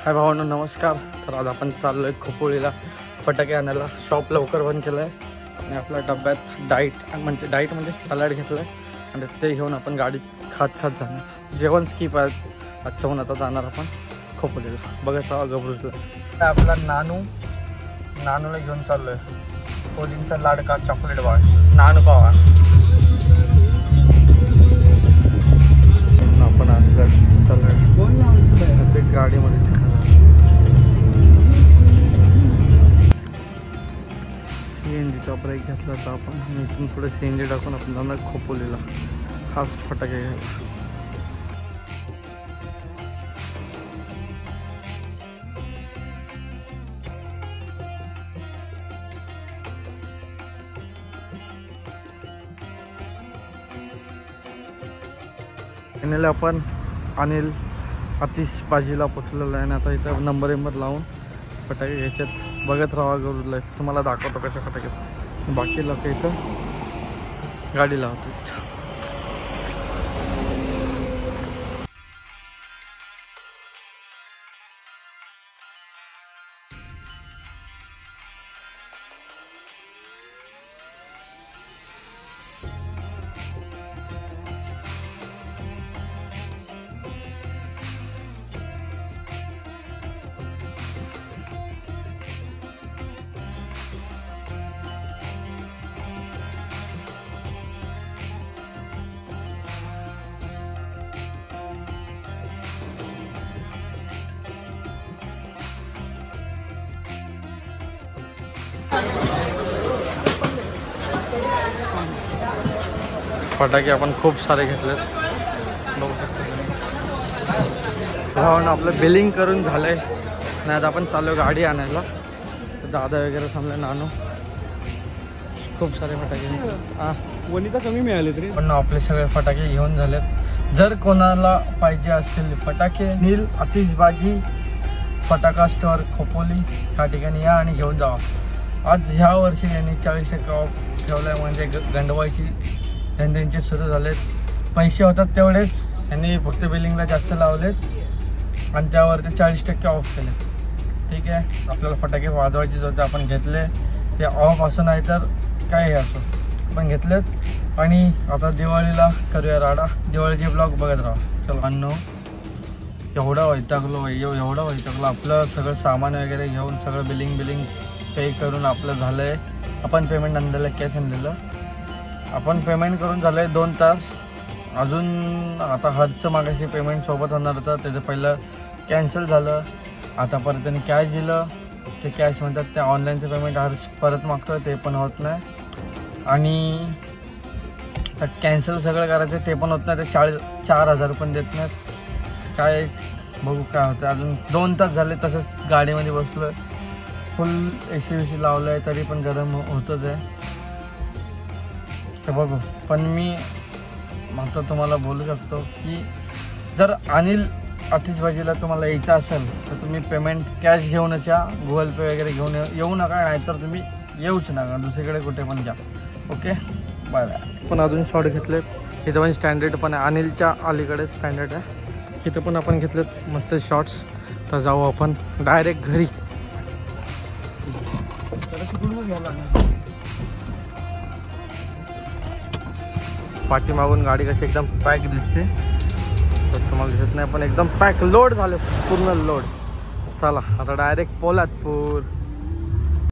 हाय भावांनो, नमस्कार. तर आज आपण चाललोय खोपोलीला फटाके आणायला. शॉप लवकर बंद केलं आहे आणि आपल्या डब्यात डाईट म्हणजे सलाड घेतलं आहे आणि ते घेऊन आपण गाडीत खात जाणार. जेवण स्किप आहे आजच्या. आता जाणार आपण खोपोलीला. बघत राहा गबरूजला. आपला नानूला घेऊन चाललोय. पोलींचा लाडका चॉकलेट बार नानू पावा. आपण आणलं सलाड ते गाडीमध्येच खाणार. सीएनजीचा ब्रेक घेतला तर आपण इथून थोडं सीएनजी टाकून आपण जाणार खोपोलीला खास फटाके घ्यायला. फायनली आपण अनिल आतिश बाजीला पोचलेलं आहे आणि आता इथं नंबर लावून फटाके घ्यायच्यात. बघत राहा गरुडला. तुम्हाला दाखवतो कशा फटाके. बाकी लोक इथं गाडी लावतात. फटाके आपण खूप सारे घेतलेत. बघू शकतो. आपलं बिलिंग करून झालंय आणि आता आपण चालू गाडी आणायला. दादा वगैरे थांबले. नानू खूप सारे फटाके वनिता कमी मिळाले तरी पण आपले सगळे फटाके घेऊन झालेत. जर कोणाला पाहिजे असेल फटाके, नील आतिश बाजी फटाका स्टोअर खोपोली ह्या ठिकाणी या आणि घेऊन जावा. आज ह्या वर्षी यांनी 40% ऑफ ठेवलाय. म्हणजे गंडवायची धंद्यांचे सुरू झालेत. पैसे होतात तेवढेच यांनी फक्त बिलिंगला जास्त लावलेत आणि त्यावरती 40% ऑफ केले. ठीक आहे. आपल्याला फटाके वाजवायचे होते, आपण घेतले. ते ऑफ असो नाही तर काही असो आपण घेतलेत. आणि आता दिवाळीला करूया राडा. दिवाळीचे ब्लॉग बघत राहा. चलो अण्णो. एवढा वैतागलो आपलं सगळं सामान वगैरे घेऊन सगळं बिलिंग पे करून आपलं झालं आहे. आपण पेमेंट आणलेलं कॅश आणलेलं. आपण पेमेंट करून झालं आहे 2 तास. अजून आता हरचं मागाशी पेमेंट सोबत होणार होतं, त्याचं पहिलं कॅन्सल झालं. आता परत त्यांनी कॅश दिलं. ते कॅश म्हणतात ते ऑनलाईनचं पेमेंट हर्ष परत मागतो, ते पण होत नाही. आणि तर कॅन्सल सगळं करायचं ते पण होत नाही. ते 4,000 पण देत नाहीत. काय बघू काय होतं. अजून 2 तास झाले तसंच गाडीमध्ये बसलो आहे. फुल AC लावलं आहे तरी पण गरम होतच आहे. तर बघू. पण मी मात्र तुम्हाला बोलू शकतो की जर अनिल आतिश बाजीला तुम्हाला यायचं असेल तर तुम्ही पेमेंट कॅश घेऊनच या. गुगल पे वगैरे घेऊन येऊ नका. नाहीतर तुम्ही येऊच नका. दुसरीकडे कुठे पण जा. Okay, bye bye. पण अजून शॉट घेतलेत. इथं पण स्टँडर्ड पण आहे. अनिलच्या अलीकडे स्टँडर्ड आहे. इथं पण आपण घेतलेत मस्त शॉट्स. तर जाऊ आपण डायरेक्ट घरी. पाठीमागून गाडी कशी एकदम पॅक दिसते तर तुम्हाला दिसत नाही, पण एकदम पॅक लोड झाले. पूर्ण लोड. चला आता डायरेक्ट पोलादपूर.